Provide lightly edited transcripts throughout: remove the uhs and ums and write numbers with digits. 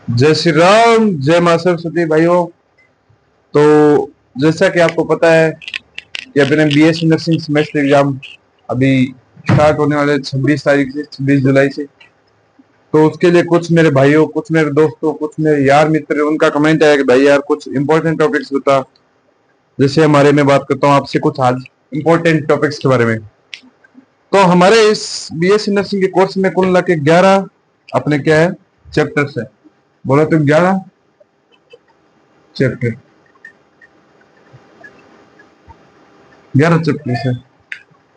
जय श्री राम, जय मां सरस्वती भाइयों। तो जैसा कि आपको पता है कि अपने बीएससी नर्सिंग सेमेस्टर एग्जाम अभी स्टार्ट होने वाले 26 तारीख से, 26 जुलाई से। तो उसके लिए कुछ मेरे भाइयों, कुछ मेरे दोस्तों, कुछ मेरे यार मित्र, उनका कमेंट आया कि भाई यार कुछ इंपॉर्टेंट टॉपिक्स बता। जैसे हमारे में बात करता हूँ आपसे कुछ आज इंपॉर्टेंट टॉपिक्स के बारे में। तो हमारे इस बीएससी नर्सिंग के कोर्स में कुल मिला के 11 अपने क्या है चैप्टर्स है। बोला तो 11 चैप्टर, 11 चैप्टर्स है।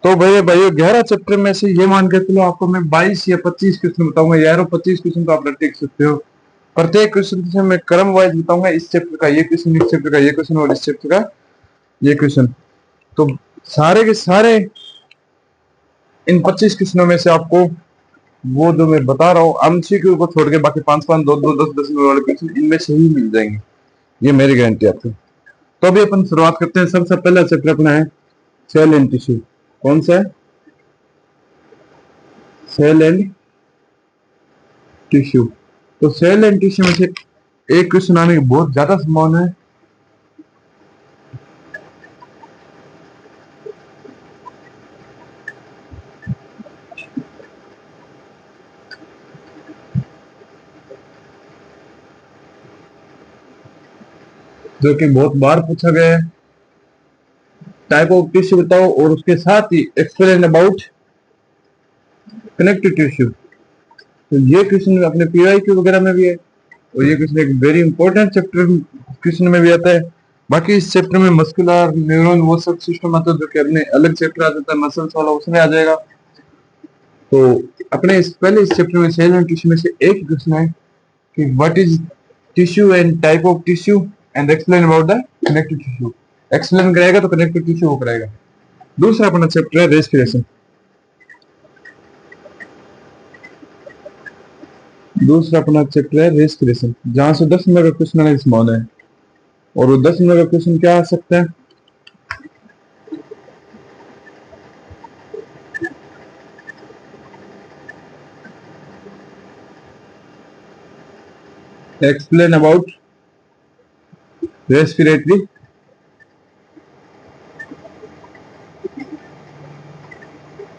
तो भैया भाइयों 11 चैप्टर में से ये मान के चलो आपको मैं 22 या 25 क्वेश्चन बताऊंगा यार। 25 क्वेश्चन तो आप टिक सकते हो। प्रत्येक क्वेश्चन से मैं क्रम वाइज बताऊंगा, इस चैप्टर का ये क्वेश्चन, इस चैप्टर का ये क्वेश्चन और इस चैप्टर का ये क्वेश्चन। तो सारे के सारे इन 25 क्वेश्चनों में से आपको वो जो मैं बता रहा हूँ एमसीक्यू को छोड़ के बाकी 5-5, 2-2, 10-10 नंबर वाले क्वेश्चन इनमें से ही मिल जाएंगे, ये मेरी गारंटी आपको। तो अभी अपन शुरुआत करते हैं। सबसे पहला चैप्टर अपना है सेल एंड टिश्यू। कौन सा है? Cell and tissue. तो सेल एंड टिश्यू में से एक क्वेश्चन आने की बहुत ज्यादा संभावना है। जो कि बहुत बार पूछा गया है। टाइप ऑफ टिश्यू बताओ और उसके साथ ही एक्सप्लेन अबाउट कनेक्टिव टिश्यू। तो ये क्वेश्चन अपने पीवाईक्यू वगैरह में भी है और ये क्वेश्चन एक वेरी इंपॉर्टेंट चैप्टर क्वेश्चन में भी आता है। बाकी इस चैप्टर में मस्कुलर न्यूरॉन वो सब सिस्टम आता है जो कि अपने अलग चैप्टर आ जाता है, मसल्स वाला उसमें आ जाएगा। तो अपने इस पहले इस चैप्टर में सेल एंड टिश्यू में से एक क्वेश्चन है कि what is tissue and type of tissue and explain about the connective tissue. Explain कराएगा तो कनेक्टिव टिश्यू वो कराएगा। दूसरा अपना चैप्टर है रेस्पिरेशन। दूसरा अपना चैप्टर है रेस्पिरेशन, जहां से 10 नंबर का क्वेश्चन आने की संभावना है। और वो 10 नंबर का क्वेश्चन क्या आ सकता है? Explain about respiratory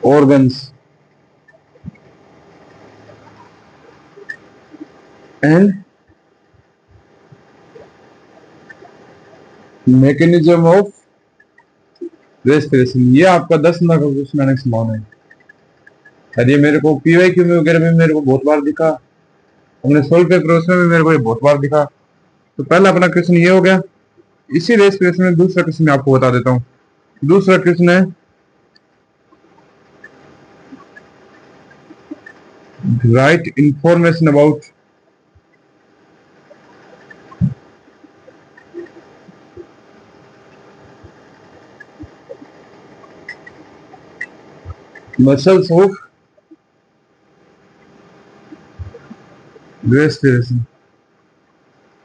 organs and mechanism of respiration। ये आपका 10 नंबर का क्वेश्चन आने की संभावना है। और ये मेरे को पीवाईक्यू में वगैरह में मेरे को बहुत बार दिखा, हमने सोल्व पेपर उसमें भी मेरे को ये बहुत बार दिखा। तो पहला अपना क्वेश्चन ये हो गया। इसी रेस्पिरेशन में दूसरा क्वेश्चन मैं आपको बता देता हूँ। दूसरा क्वेश्चन है right information about muscles of respiration.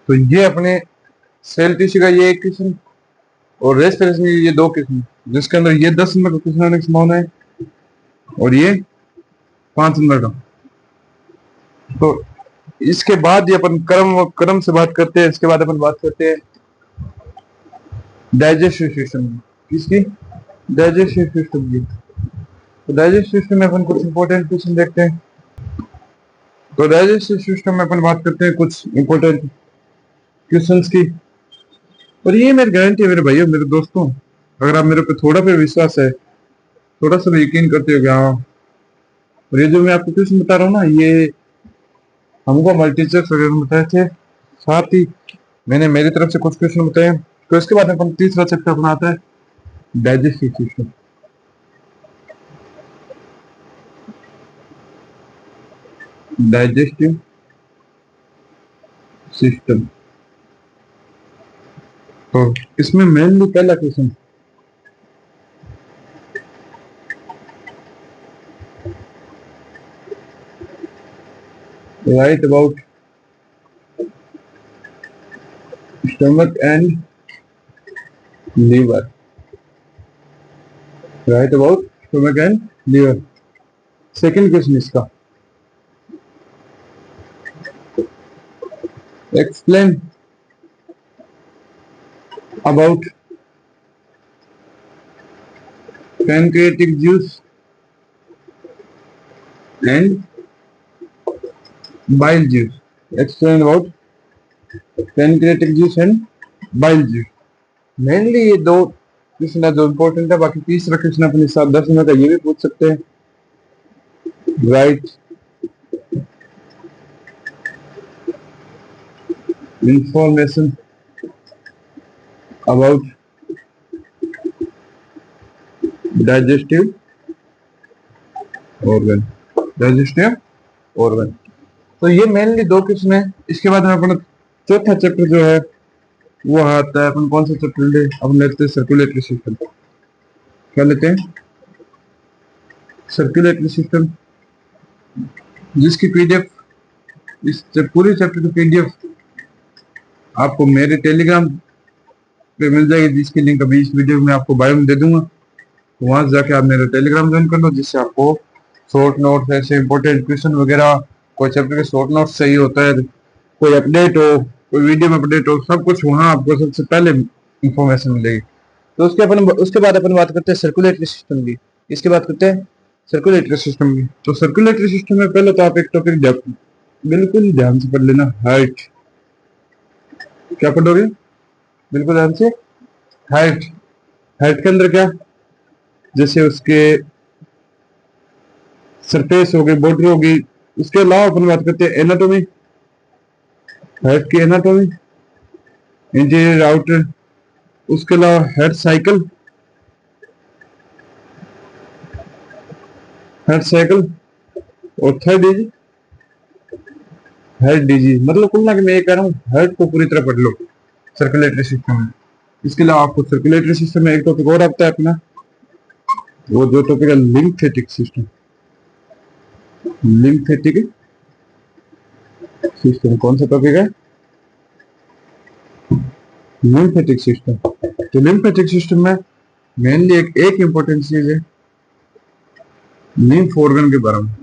तो ये अपने सेल टिश्यू का ये एक क्वेश्चन और रेस्पिरेशन के ये दो क्वेश्चन, जिसके अंदर ये 10 नंबर का क्वेश्चन आने की संभावना है और ये 5 नंबर का। तो इसके बाद ये अपन क्रम क्रम से बात करते हैं। इसके बाद अपन बात करते हैं डाइजेस्टिव सिस्टम। किसकी? डाइजेस्टिव सिस्टम की। तो डाइजेस्टिव सिस्टम में अपन कुछ इंपॉर्टेंट क्वेश्चन देखते हैं। तो डाइजेस्टिव सिस्टम में अपन बात करते हैं कुछ इंपॉर्टेंट क्वेश्चंस की। और ये मेरी गारंटी है मेरे भाइयों, मेरे दोस्तों, अगर आप मेरे पे थोड़ा भी विश्वास है, थोड़ा सा भी यकीन करते हो कि हाँ, और ये जो मैं आपको क्वेश्चन बता रहा हूँ ना, ये हमको हमारे टीचर्स वगैरह बताए थे। साथ ही मैंने मेरी तरफ से कुछ क्वेश्चन बताए। तो इसके बाद अपन तीसरा चैप्टर अपना आता है डाइजेस्टिव सिस्टम। Digestive system. तो इसमें मेनली पहला question write about stomach and liver. Write about stomach and liver. Second question इसका explain about pancreatic juice and bile juice. Explain about pancreatic juice and bile juice. Mainly ये दो question है जो important है। बाकी तीसरा question अपने साथ 10 मिनट का ये भी पूछ सकते हैं। Right information about digestive organ. Digestive organ. तो ये मेनली दो क्वेश्चन है। इसके बाद में अपना चौथा चैप्टर जो है वो आता है। अपन कौन सा चैप्टर ले, अपन लेते हैं सर्कुलेटरी सिस्टम। क्या लेते हैं? सर्कुलेटरी सिस्टम, जिसकी पीडीएफ, इस पूरे चैप्टर की पीडीएफ आपको मेरे टेलीग्राम पे मिल जाएगी, जिसकी लिंक अभी इस वीडियो में आपको बायो में दे दूंगा। तो वहां से जाके आप मेरा टेलीग्राम ज्वाइन कर लो, जिससे आपको शॉर्ट नोट्स, ऐसे इंपॉर्टेंट क्वेश्चन वगैरह, कोई चैप्टर के शॉर्ट नोट्स चाहिए होता है, कोई अपडेट हो, कोई वीडियो में अपडेट हो, सब कुछ वहां आपको सबसे पहले इंफॉर्मेशन मिलेगी। तो उसके बाद अपन बात करते हैं सर्कुलेटरी सिस्टम की। इसके बाद करते हैं सर्कुलेटरी सिस्टम की। तो सर्कुलेटरी सिस्टम में पहले तो आप एक टॉपिक बिल्कुल ध्यान से पढ़ लेना, हाइट। क्या पढ़ोगे? बिल्कुल ध्यान से, हाइट। हाइट के अंदर क्या, जैसे उसके सरफेस हो गई, बॉर्डर होगी। उसके अलावा अपन बात करते हैं एनाटॉमी, हाइट की एनाटॉमी, इंटीरियर आउटर। उसके अलावा हेड साइकिल, हेड साइकिल और थर्ड इज हेड डिजीज। मतलब कुल ना कि मैं ये कह रहा हूँ हेड को पूरी तरह पढ़ लो सर्कुलेटरी सिस्टम में। इसके अलावा आपको सर्कुलेटरी सिस्टम में एक टॉपिक और आता है अपना, वो जो टॉपिक है लिम्फेटिक सिस्टम। लिम्फेटिक सिस्टम कौन सा टॉपिक है? Lymphatic system. तो लिम्फेटिक सिस्टम में मेनली एक इंपॉर्टेंट चीज है लिम्फ ऑर्गन के बारे में।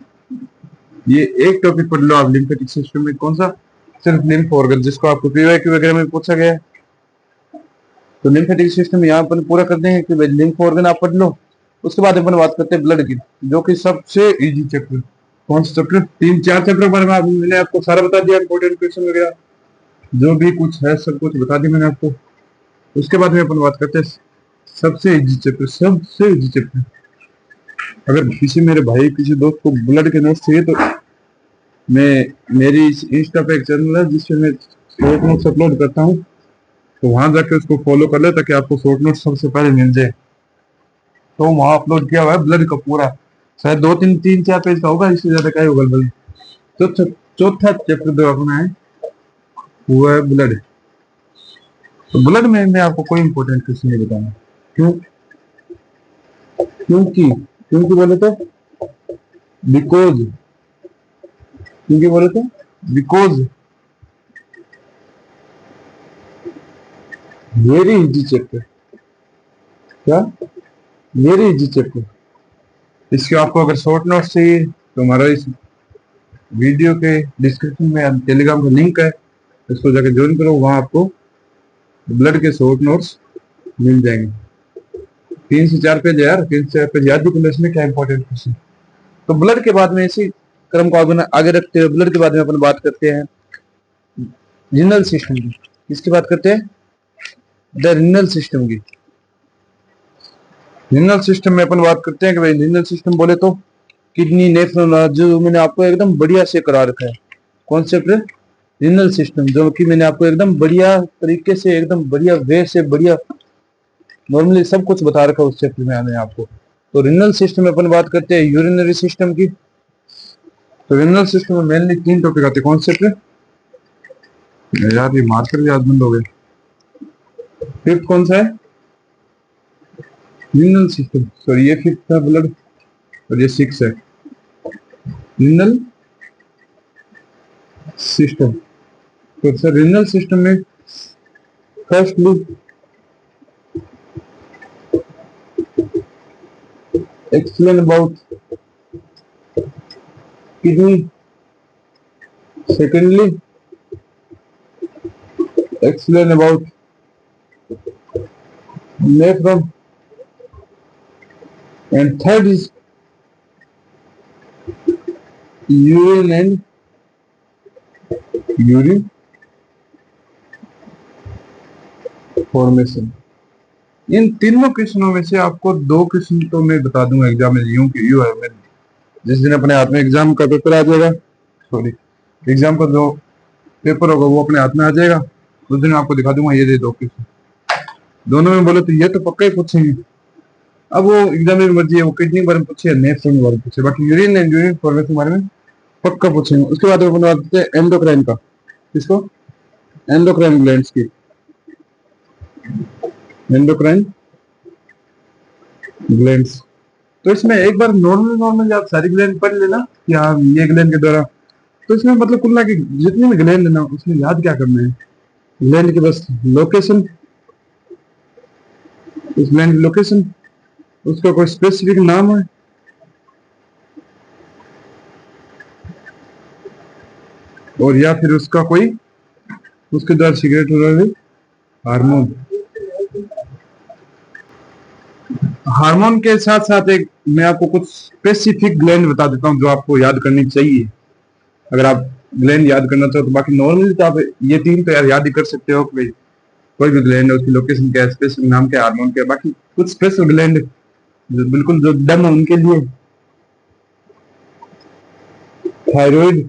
ये एक टॉपिक पढ़ लो आप लिम्फेटिक सिस्टम में। कौन सा? सिर्फ लिम्फ ऑर्गन, जिसको आपको पीवाईक्यू वगैरह में पूछा गया है। तो लिम्फेटिक सिस्टम यहाँ अपन पूरा कर देंगे कि भाई लिम्फ ऑर्गन आप पढ़ लो। उसके बाद अपन बात करते हैं ब्लड की, जो कि सबसे इजी चैप्टर। कौन सा चैप्टर? 3-4 चैप्टर के बारे में मैंने आपको सारा बता दिया, इंपॉर्टेंट क्वेश्चन वगैरह जो भी कुछ है सब कुछ बता दिया मैंने आपको। उसके बाद में अपन बात करते हैं सबसे इजी चैप्टर, सबसे इजी चैप्टर। अगर किसी मेरे भाई किसी दोस्त को ब्लड के नोट्स चाहिए तो मेरी इंस्टा पे एक चैनल है जिसपे मैं शॉर्ट नोट्स अपलोड करता हूँ, तो वहां जाके उसको फॉलो कर ले ताकि आपको शॉर्ट नोट्स सबसे पहले मिल जाए। तो वहां अपलोड किया हुआ है ब्लड का पूरा, शायद 2-3-4 पेज का होगा, इससे ज्यादा क्या ही होगा ब्लड। तो चौथा चैप्टर जो अपना है वो है ब्लड। तो ब्लड में मैं आपको कोई इंपॉर्टेंट क्वेश्चन नहीं बताऊंगा। क्यों? क्योंकि बोले तो बिकॉज, क्योंकि बोले तो बिकॉज वेरी इजी चैप्टर। क्या? Very easy chapter. इसके आपको अगर शॉर्ट नोट्स चाहिए तो हमारा इस वीडियो के डिस्क्रिप्शन में टेलीग्राम का लिंक है, इसको जाके ज्वाइन करो। वहां आपको ब्लड के शॉर्ट नोट्स मिल जाएंगे। 3 से 4 पेज है यार, 3 से 4 पेज याद भी कर लो, इसमें क्या इंपॉर्टेंट क्वेश्चन। तो ब्लड के बाद में इसी क्रम को आगे रखते हुए ब्लड के बाद में अपन बात करते हैं रीनल सिस्टम की। इसकी बात करते हैं द रीनल सिस्टम की। रीनल सिस्टम में अपन बात करते हैं कि भाई रीनल सिस्टम बोले तो किडनी, नेफ्रॉन, जो मैंने आपको एकदम बढ़िया से करा रखा है। कॉन्सेप्ट रीनल सिस्टम, जो कि मैंने आपको एकदम बढ़िया तरीके से, एकदम बढ़िया वे से, बढ़िया नॉर्मली सब कुछ बता रखा है उस चैप्टर में मैंने आपको। तो रीनल सिस्टम में अपन बात करते हैं यूरिनरी सिस्टम की। तो रीनल सिस्टम में मेनली 3 टॉपिक आते हैं। कॉन्सेप्ट यार, ये मार्कर भी याद बंद हो गए। फिफ्थ कौन सा है? Renal system. सॉरी, ये फिफ्थ है ब्लड और ये 6 है रीनल सिस्टम। तो सर रीनल सिस्टम में firstly explain about kidney, secondly explain about nephron, and third is urine and urine formation. इन तीनों क्वेश्चनों में से आपको दो क्वेश्चन तो मैं बता दूंगा एग्जाम में, यूं कि यू है, मैं जिस दिन अपने हाथ में एग्जाम का पेपर आ जाएगा, सॉरी एग्जाम का जो पेपर होगा वो अपने हाथ में आ जाएगा, उस दिन आपको दिखा दूंगा ये दो क्वेश्चन। दोनों में बोले तो ये तो पक्का ही पूछेंगे। अब वो एग्जाम में मर्जी है, वो किडनी के बारे में पूछे, नेफ्रॉन के बारे में पूछे, बाकी यूरिन एंड यूरिन फॉर्मेशन के बारे में पक्का पूछेंगे। उसके बाद अपन बात करते हैं एंडोक्राइन का, इसको एंडोक्राइन ग्लैंड्स की, एंडोक्राइन ग्लैंड्स। तो इसमें एक बार नॉर्मल आप सारी ग्लैंड पढ़ लेना कि हाँ ये ग्लैंड के द्वारा, तो इसमें मतलब कुल मिला के जितने भी ग्लैंड है ना उसमें याद क्या करना है, ग्लैंड की बस लोकेशन, इस ग्लैंड की लोकेशन, उसका कोई स्पेसिफिक नाम है, और या फिर उसका कोई उसके द्वारा सिगरेट हो रहा है हार्मोन। हार्मोन के साथ साथ एक मैं आपको कुछ स्पेसिफिक ग्लैंड बता देता हूँ जो आपको याद करनी चाहिए अगर आप ग्लैंड याद करना चाहो तो। बाकी नॉर्मली तो आप ये तीन तो याद ही कर सकते हो कि कोई भी ग्लैंड है उसकी लोकेशन क्या है, स्पेसिफिक नाम क्या है, हार्मोन क्या है। बाकी कुछ स्पेशल ग्लैंड जो बिल्कुल जो डम है उनके लिए, थायराइड,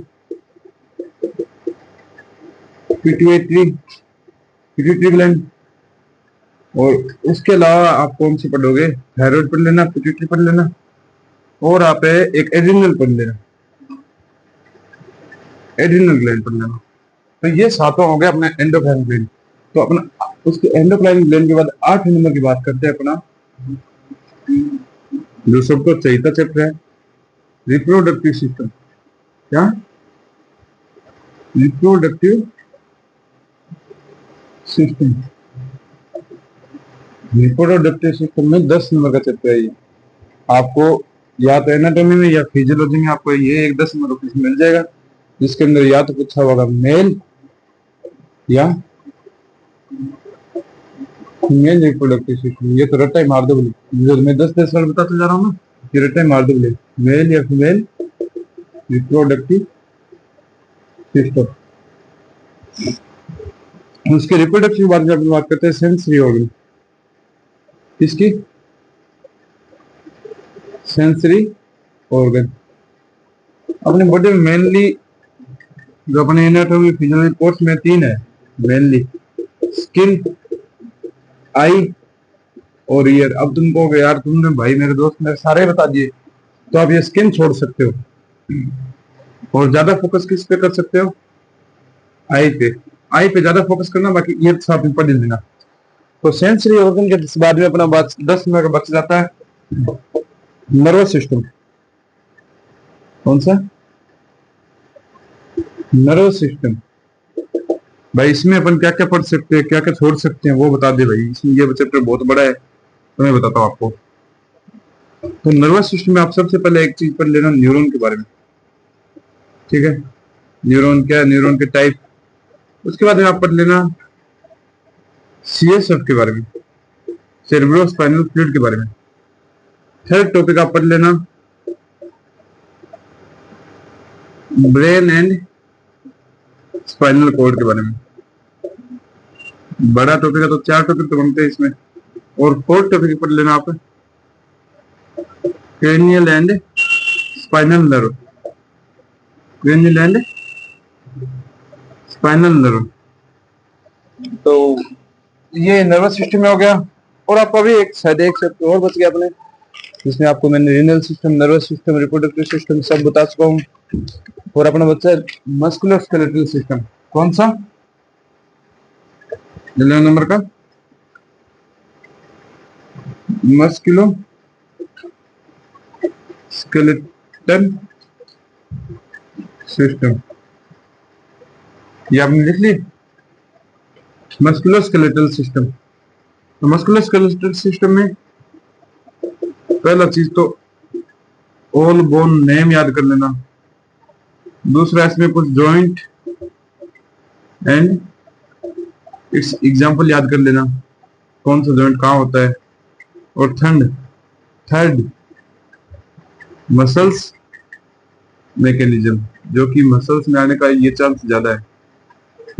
पिट्यूटरी ग्लैंड, और उसके अलावा आप कौन सी पढ़ोगे, थायराइड पढ़ लेना, पिट्यूटरी पढ़ लेना, और आप एक एड्रिनल पढ़ लेना, एड्रिनल ग्लैंड पढ़ लेना। तो ये सातों हो गए अपने एंडोक्राइन ग्लैंड। तो अपना उसके एंडोक्राइन ग्लैंड के बाद 8 नंबर की बात करते हैं अपना, जो सबको चाहिए चैप्टर है, रिप्रोडक्टिव सिस्टम। क्या रिप्रोडक्टिव सिस्टम, रिप्रोडक्टिव सिस्टम में 10 नंबर का चैप्टर है ये। आपको या तो एनाटॉमी में या फिजियोलॉजी में आपको ये एक 10 नंबर का क्वेश्चन मिल जाएगा, जिसके अंदर या तो पूछा होगा मेल या फीमेल रिप्रोडक्टिव सिस्टम। ये तो रट्टा ही मार दो बोले, मैं 10 साल बताते जा रहा हूँ ना, ये रट्टा ही मार दो बोले, मेल या फीमेल रिप्रोडक्टिव सिस्टम। उसके रिप्रोडक्टिव बारे में अपन बात करते हैं, सेंसरी ऑर्गन, किसकी, सेंसरी ऑर्गन। अपने बॉडी में मेनली जो अपने एनाटॉमी फिजियोलॉजी कोर्स में 3 है मेनली, स्किन, आई और ईयर। अब तुम कहोगे यार तुमने भाई मेरे दोस्त ने सारे बता दिए, तो आप ये स्किन छोड़ सकते हो और ज्यादा फोकस किस पे कर सकते हो, आई पे, आई पे ज्यादा फोकस करना, बाकी ईयर साथ में पढ़ लेना। तो सेंसरी ऑर्गन के बाद में अपना 10 मिनट का बच जाता है नर्वस सिस्टम। कौन सा, नर्वस सिस्टम। भाई इसमें अपन क्या क्या पढ़ सकते हैं, क्या क्या छोड़ सकते हैं वो बता दे भाई, इसमें ये चैप्टर बहुत बड़ा है तो मैं बताता हूँ आपको। तो नर्वस सिस्टम में आप सबसे पहले एक चीज पढ़ लेना न्यूरॉन के बारे में, ठीक है, न्यूरॉन क्या है, न्यूरॉन के टाइप। उसके बाद में आप पढ़ लेना सीएसएफ के बारे में, सेरेब्रोस्पाइनल फ्लूइड के बारे में। थर्ड टॉपिक आप पढ़ लेना ब्रेन एंड स्पाइनल कॉर्ड के बारे में। बड़ा टॉपिक है तो 4 टॉपिक तो बनते हैं इसमें। और फोर्थ टॉपिक पढ़ लेना आप cranial and spinal nerve, cranial and spinal nerve. तो ये नर्वस सिस्टम में हो गया। और आपको अभी एक शायद एक चैप्टर और बच गया अपने, जिसमें आपको मैंने renal system, nervous system, reproductive system सब बता चुका हूँ। और अपना बच्चा है मस्कुलर स्केलेटल सिस्टम। कौन सा, 11 नंबर का मस्कुलो स्केलेटल सिस्टम, ये आपने लिख ली, मस्कुलर स्केलेटल सिस्टम। तो मस्कुलर स्केलेटल सिस्टम में पहला चीज तो ऑल बोन नेम याद कर लेना। दूसरा इसमें कुछ जॉइंट एंड इस एग्जाम्पल याद कर लेना, कौन सा जॉइंट कहाँ होता है। और थर्ड मसल्स मैकेनिज्म, जो कि मसल्स में आने का ये चांस ज्यादा है,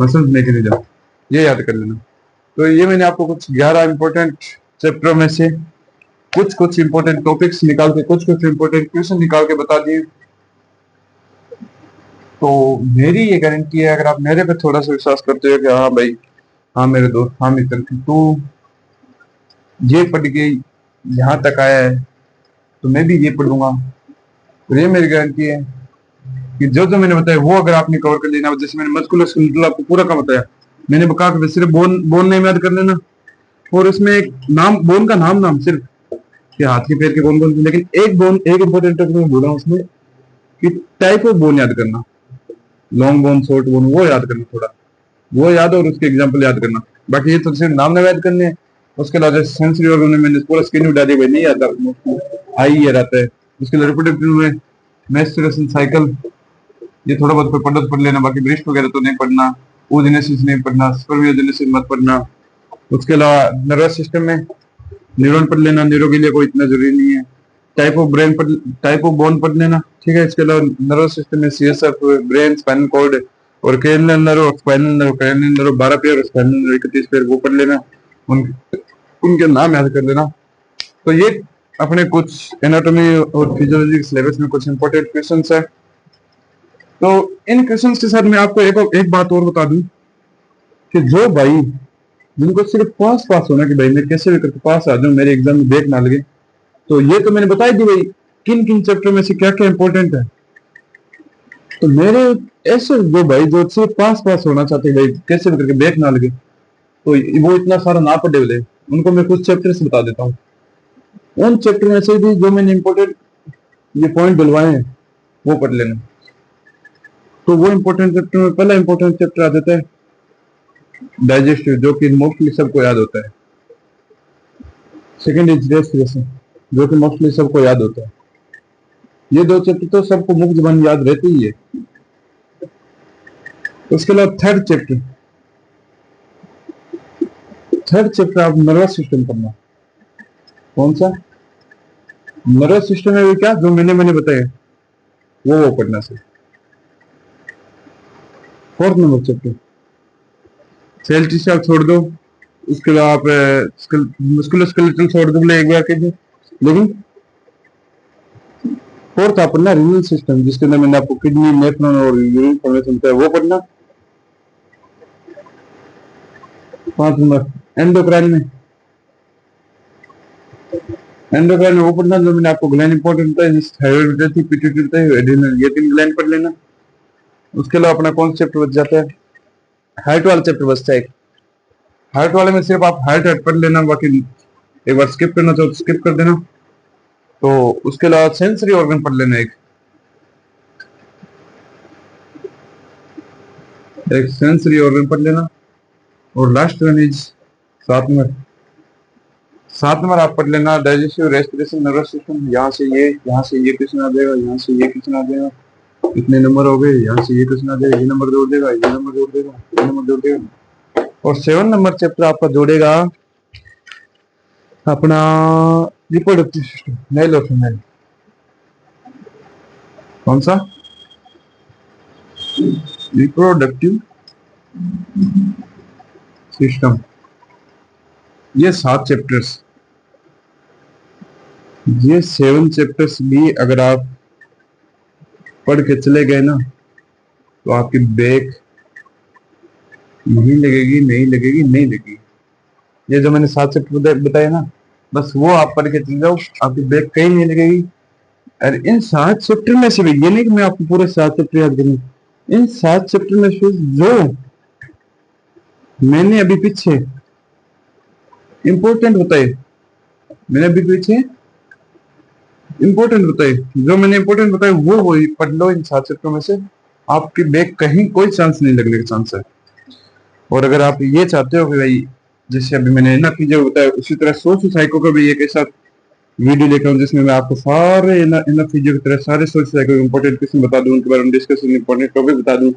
मसल्स मैकेनिज्म, ये याद कर लेना। तो ये मैंने आपको कुछ 11 इंपॉर्टेंट चैप्टरों में से कुछ इंपॉर्टेंट टॉपिक्स निकाल के, कुछ इंपॉर्टेंट क्वेश्चन निकाल के बता दिए। तो मेरी ये गारंटी है, अगर आप मेरे पे थोड़ा सा विश्वास करते हो कि हाँ भाई, हाँ मेरे दोस्त, हाँ मित्र, तो ये पढ़ के यहाँ तक आया है तो मैं भी ये पढ़ूंगा। और ये मेरी गारंटी है कि जो जो मैंने बताया वो अगर आपने कवर कर लेना, जैसे मैंने मस्कुलर आपको पूरा का बताया, मैंने बता के सिर्फ बोन नेम याद कर लेना, और उसमें एक नाम, बोन का नाम सिर्फ कि हाथ के पैर के कौन कौन से, लेकिन एक बोन, एक इंपॉर्टेंट मैं बोल रहा हूँ उसमें कि टाइप ऑफ बोन याद करना, लॉन्ग बोन, शॉर्ट बोन, वो याद करना, थोड़ा वो याद और उसके एग्जाम्पल याद करना। बाकी ये तो सिर्फ नाम याद करने हैं। उसके अलावा सेंसरी ऑर्गन में मैंने पूरा स्क्रीन डाली हुई नहीं आता, आई ईयर आता है। उसके लिए रिप्रोडक्टिव में मेंस्ट्रुएशन साइकिल, ये थोड़ा बहुत पढ़ लेना, बाकी ब्रेस्ट वगैरह तो नहीं पढ़ना, ओजेनेसिस नहीं पढ़ना, स्पर्मियोजेनेसिस मत पढ़ना। उसके अलावा नर्वस सिस्टम में न्यूरॉन पढ़ लेना, न्यूरो के लिए कोई इतना जरूरी नहीं है। टाइप ऑफ बोन पढ़ लेना, ठीक है। इसके अलावा नर्वस सिस्टम में सीएसएफ, ब्रेन, स्पाइनल कॉर्ड और cranial nerve, spinal nerve, cranial nerve 12 pair, spinal nerve 31 pair, वो पढ़ लेना, उनके नाम याद कर लेना। तो ये अपने कुछ एनाटॉमी और फिजियोलॉजी के सिलेबस में कुछ इंपॉर्टेंट क्वेश्चंस है। तो इन क्वेश्चंस के साथ मैं आपको एक बात और बता दूं कि जो भाई, जिनको सिर्फ पास होना कि भाई मैं कैसे भी करके पास आ जाऊं, मेरे एग्जाम में बैक ना लगे, तो ये तो मैंने बताई दी भाई किन किन चैप्टर में से क्या क्या इंपॉर्टेंट है। तो मेरे ऐसे जो भाई जो सिर्फ पास होना चाहते हैं, भाई कैसे भी करके बैक ना लगे, तो वो इतना सारा ना पढ़े बोले, उनको मैं कुछ चैप्टर्स बता देता हूँ। उन चैप्टर में से भी जो मैंने इंपॉर्टेंट ये पॉइंट बुलवाए हैं वो पढ़ लेना। तो वो इंपॉर्टेंट चैप्टर में पहला इंपॉर्टेंट चैप्टर आ जाता है डाइजेस्टिव, जो कि मोस्टली सबको याद होता है। सेकंड इज रेस्पिरेशन, जो कि मोस्टली सबको याद होता है। ये दो चैप्टर तो सबको मुख्य जुबान याद रहती ही है। उसके अलावा थर्ड चैप्टर आप नर्वस सिस्टम पढ़ना। कौन सा? नर्वस सिस्टम में भी क्या जो मैंने बताया वो पढ़ना से। Fourth number chapter cell tissue आप छोड़ दो, उसके बाद आप मस्कुलोस्केलेटल छोड़ दो एक बार के लिए, लेकिन फोर्थ आप पढ़ना रीनल सिस्टम, जिसके अंदर मैंने आपको किडनी, नेफ्रॉन और यूरिन फॉर्मेशन है वो पढ़ना। 5 नंबर एंडोक्राइन में वो पढ़ना जो मैंने आपको ग्लैंड इंपॉर्टेंट होता है, जिस थायराइड थी, पिट्यूटरी है, एड्रिनल, ये 3 ग्लैंड पढ़ लेना। उसके अलावा अपना कौन चैप्टर बच जाता है? हार्ट वाला चैप्टर बचता है। हार्ट वाले में सिर्फ आप हार्ट पढ़ लेना, बाकी एक बार स्किप करना चाहो तो स्किप कर देना। तो उसके अलावा सेंसरी ऑर्गन पढ़ लेना, एक सेंसरी ऑर्गन पढ़ लेना। और लास्ट वन इज 7 नंबर आप पढ़ लेना डाइजेस्टिव, रेस्पिरेशन, नर्वस सिस्टम। यहाँ से ये क्वेश्चन आ जाएगा, यहाँ से ये क्वेश्चन आ जाएगा, इतने नंबर हो गए, यहाँ से ये क्वेश्चन आ जाएगा, ये नंबर जोड़ देगा, ये नंबर जोड़ देगा, ये नंबर जोड़ देगा। और 7 नंबर चैप्टर आपका जोड़ेगा अपना रिप्रोडक्टिव सिस्टम, मेल और फीमेल। कौन सा? Reproductive system. ये 7 चैप्टर्स, ये 7 चैप्टर्स भी अगर आप पढ़ के चले गए ना, तो आपकी बैक नहीं लगेगी। ये जो मैंने 7 चैप्टर बताए ना, बस वो आप पढ़ के चले जाओ, आपकी बैक कहीं नहीं लगेगी। और इन 7 चैप्टर में से भी, ये नहीं कि मैं आपको पूरे 7 चैप्टर याद करूँ, इन 7 चैप्टर में से जो मैंने अभी पीछे इंपॉर्टेंट बताए, जो मैंने इंपॉर्टेंट बताए वो पढ़ लो। इन 7 चैप्टर में से आपकी बैक कहीं कोई चांस नहीं लगने का चांस है। और अगर आप ये चाहते हो कि भाई जैसे अभी मैंने इनफ फिजियो बताया, उसी तरह सोशल साइको का भी एक ऐसा वीडियो लेकर हूँ जिसमें मैं आपको सारे इनफ फिजियो की तरह सारे सोशल साइको इंपॉर्टेंट क्वेश्चन बता दूं, उनके बारे में डिस्कशन, इंपॉर्टेंट टॉपिक बता दूं।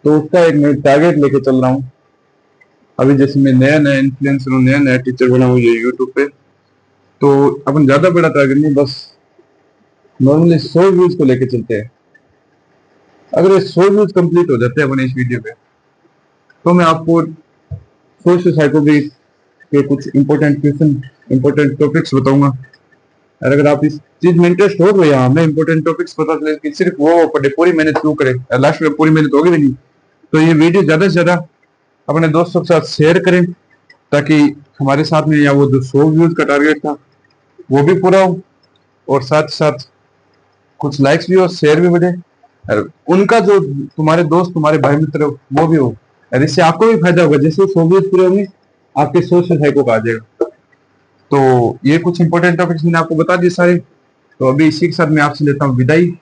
तो उसका एक मैं टारगेट लेके चल रहा हूँ। अभी जैसे मैं नया नया इन्फ्लुएंसर हूँ, नया नया टीचर बना हूँ ये यूट्यूब पे, तो अपन ज्यादा बड़ा टारगेट नहीं, बस नॉर्मली 100 व्यूज को लेके चलते हैं। अगर ये 100 व्यूज कंप्लीट हो जाते हैं अपने इस वीडियो पे, तो मैं आपको सोशल साइकोलॉजी के कुछ इंपॉर्टेंट क्वेश्चन, इंपॉर्टेंट टॉपिक्स बताऊंगा। और अगर आप इस चीज में इंटरेस्ट हो गया, हमें इंपॉर्टेंट टॉपिक्स पता चले कि सिर्फ वो पढ़े, पूरी मेहनत क्यों करे, लास्ट में पूरी मेहनत होगी भी नहीं, तो ये वीडियो ज्यादा से ज्यादा अपने दोस्तों के साथ शेयर करें, ताकि हमारे साथ में या वो जो 100 व्यूज का टारगेट था वो भी पूरा हो, और साथ साथ कुछ लाइक्स भी हो, शेयर भी बढ़े, और उनका जो तुम्हारे दोस्त, तुम्हारे भाई मित्र हो, वो भी हो, और इससे आपको भी फायदा होगा। जैसे 100 व्यूज पूरे होंगे, आपके सोशल साइको का आ जाएगा। तो ये कुछ इंपॉर्टेंट टॉपिक्स मैंने आपको बता दिए सारे। तो अभी इसी के साथ मैं आपसे लेता हूँ विदाई।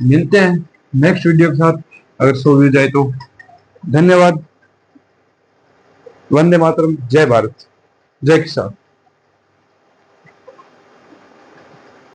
मिलते हैं नेक्स्ट वीडियो के साथ, अगर 100 व्यूज आए तो। धन्यवाद। वंदे मातरम। जय भारत। जय किसान।